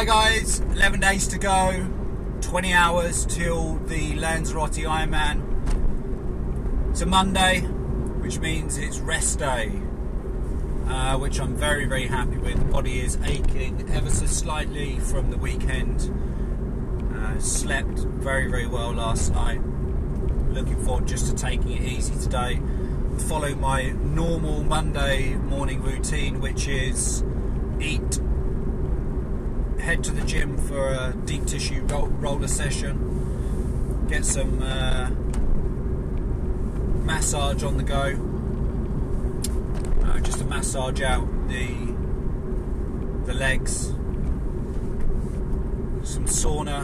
Hi guys, 11 days to go, 20 hours till the Lanzarote Ironman. It's a Monday, which means it's rest day, which I'm very, very happy with. The body is aching ever so slightly from the weekend. Slept very, very well last night. Looking forward just to taking it easy today. Follow my normal Monday morning routine, which is eat, head to the gym for a deep tissue roller session, get some massage on the go, just to massage out the legs, some sauna,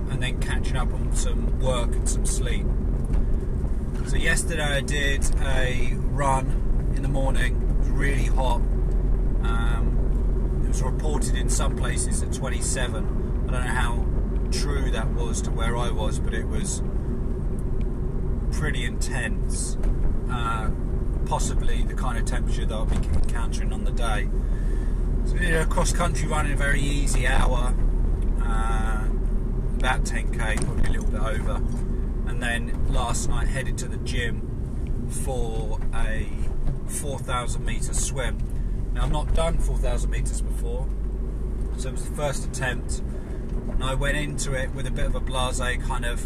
and then catching up on some work and some sleep. So yesterday I did a run in the morning. It was really hot. It was reported in some places at 27. I don't know how true that was to where I was, but it was pretty intense. Possibly the kind of temperature that I'll be encountering on the day. So we did a cross-country run in a very easy hour, about 10k, probably a little bit over. And then last night headed to the gym for a 4,000 metre swim. Now I've not done 4,000 metres before, so it was the first attempt, and I went into it with a bit of a blasé kind of,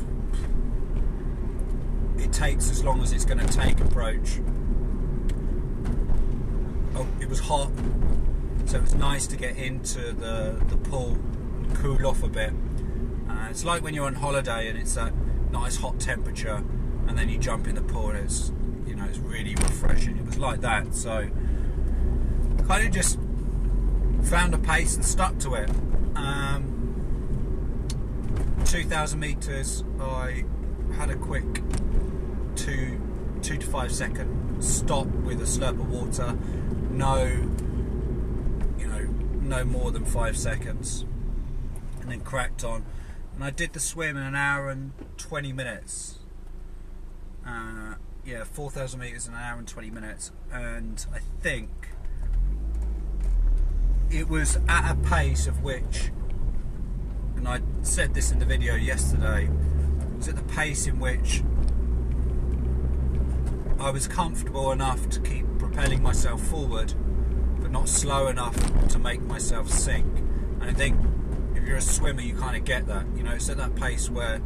it takes as long as it's going to take approach. Oh, it was hot, so it was nice to get into the pool and cool off a bit. It's like when you're on holiday and it's that nice hot temperature, and then you jump in the pool and it's, you know, it's really refreshing. It was like that, so kind of just found a pace and stuck to it. 2,000 metres, I had a quick 2 to 5 second stop with a slurp of water. No more than 5 seconds, and then cracked on. And I did the swim in an hour and 20 minutes. Yeah, 4,000 metres in an hour and 20 minutes. And I think it was at a pace of which, and I said this in the video yesterday, it was at the pace in which I was comfortable enough to keep propelling myself forward, but not slow enough to make myself sink. And I think if you're a swimmer, you kind of get that. You know, it's at that pace where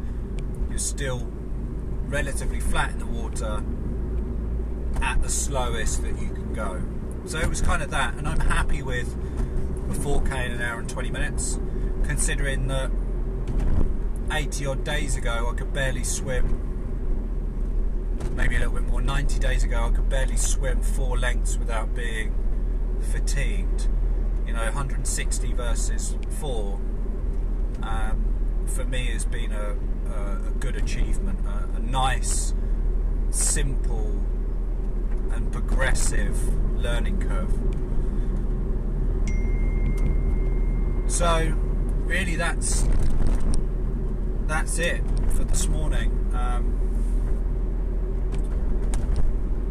you're still relatively flat in the water at the slowest that you can go. So it was kind of that, and I'm happy with a 4k in an hour and 20 minutes, considering that 80 odd days ago I could barely swim, maybe a little bit more, 90 days ago I could barely swim 4 lengths without being fatigued. You know, 160 versus 4 for me has been a good achievement, a nice, simple and progressive learning curve. So really that's it for this morning.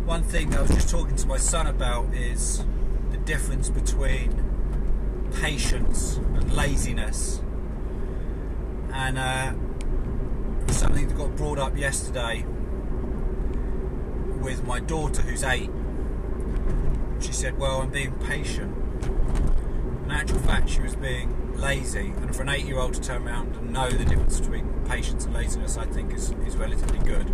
One thing that I was just talking to my son about is the difference between patience and laziness, and something that got brought up yesterday with my daughter, who's 8. She said, well, I'm being patient. In actual fact, she was being lazy, and for an 8-year-old to turn around and know the difference between patience and laziness, I think is relatively good.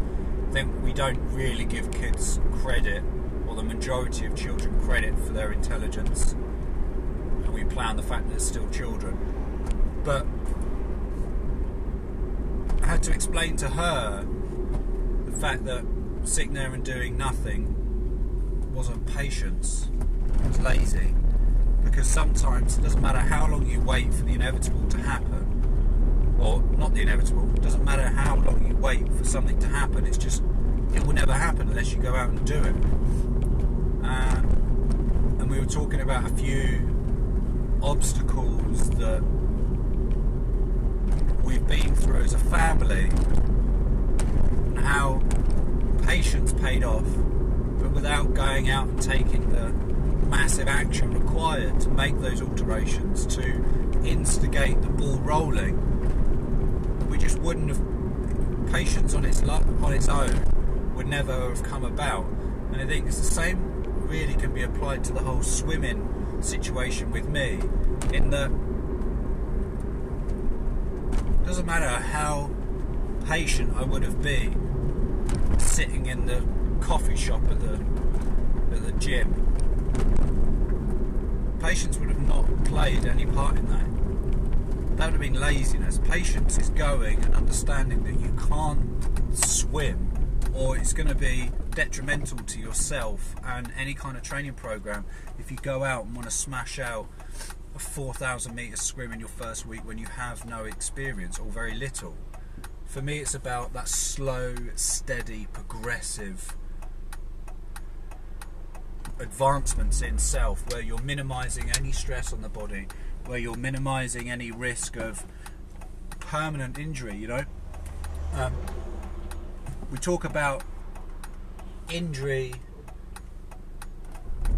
I think we don't really give kids credit, or the majority of children credit, for their intelligence, and we play on the fact that they're still children. But I had to explain to her the fact that sitting there and doing nothing wasn't patience, it was lazy. Because sometimes it doesn't matter how long you wait for the inevitable to happen, or not the inevitable, it doesn't matter how long you wait for something to happen, it's just, it will never happen unless you go out and do it. And we were talking about a few obstacles that we've been through as a family, and how patience paid off, but without going out and taking the massive action required to make those alterations, to instigate the ball rolling. We just wouldn't have, patience on its own would never have come about. And I think it's the same really can be applied to the whole swimming situation with me, in that it doesn't matter how patient I would have been sitting in the coffee shop at the gym. Patience would have not played any part in that. That would have been laziness. Patience is going and understanding that you can't swim, or it's going to be detrimental to yourself and any kind of training program if you go out and want to smash out a 4,000 metre swim in your first week when you have no experience or very little. For me, it's about that slow, steady, progressive advancements in self, where you're minimising any stress on the body, where you're minimising any risk of permanent injury. You know, we talk about injury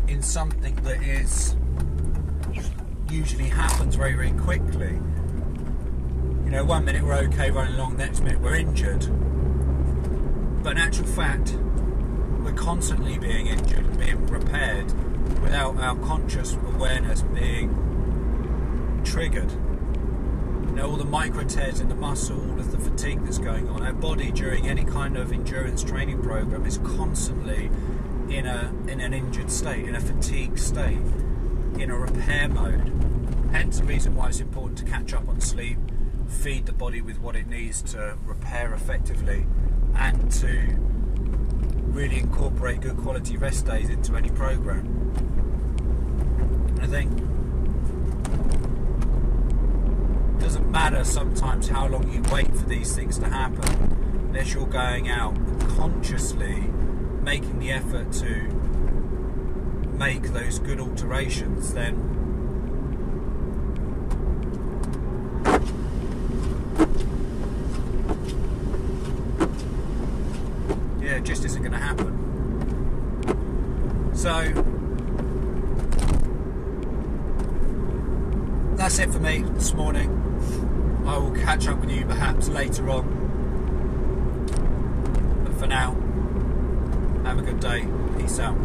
in something that is usually happens very, very quickly. You know, 1 minute we're okay running along, next minute we're injured. But in actual fact, we're constantly being injured and being repaired without our conscious awareness being triggered. You know, all the micro tears in the muscle, all of the fatigue that's going on. Our body during any kind of endurance training program is constantly in an injured state, in a fatigued state, in a repair mode. Hence the reason why it's important to catch up on sleep, feed the body with what it needs to repair effectively, and to really incorporate good quality rest days into any program. I think it doesn't matter sometimes how long you wait for these things to happen, unless you're going out and consciously making the effort to make those good alterations. Then yeah, it just isn't going to happen. So that's it for me this morning. I will catch up with you perhaps later on, but for now, have a good day. Peace out.